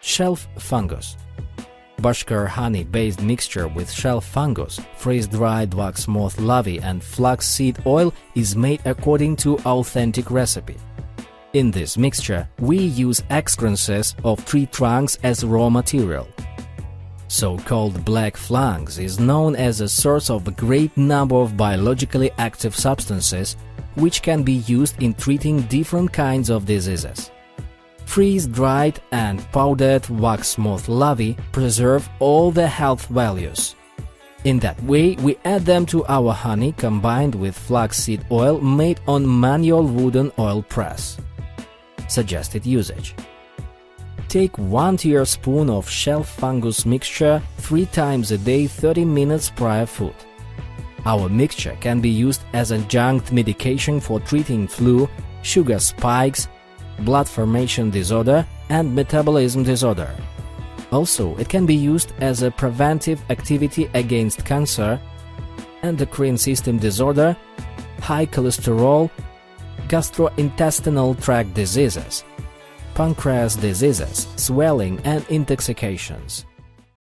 Shelf fungus. Bashkir honey-based mixture with shelf fungus, freeze-dried wax moth larvae and flax-seed oil is made according to authentic recipe. In this mixture, we use excrescences of tree trunks as raw material. So-called black fungus is known as a source of a great number of biologically active substances which can be used in treating different kinds of diseases. Freeze-dried and powdered wax moth larvae preserve all the health values. In that way, we add them to our honey combined with flaxseed oil made on manual wooden oil press. Suggested usage: take 1 teaspoon of shelf fungus mixture 3 times a day 30 minutes prior food. Our mixture can be used as adjunct medication for treating flu, sugar spikes, blood formation disorder and metabolism disorder. Also, it can be used as a preventive activity against cancer, endocrine system disorder, high cholesterol, gastrointestinal tract diseases, pancreas diseases, swelling and intoxications.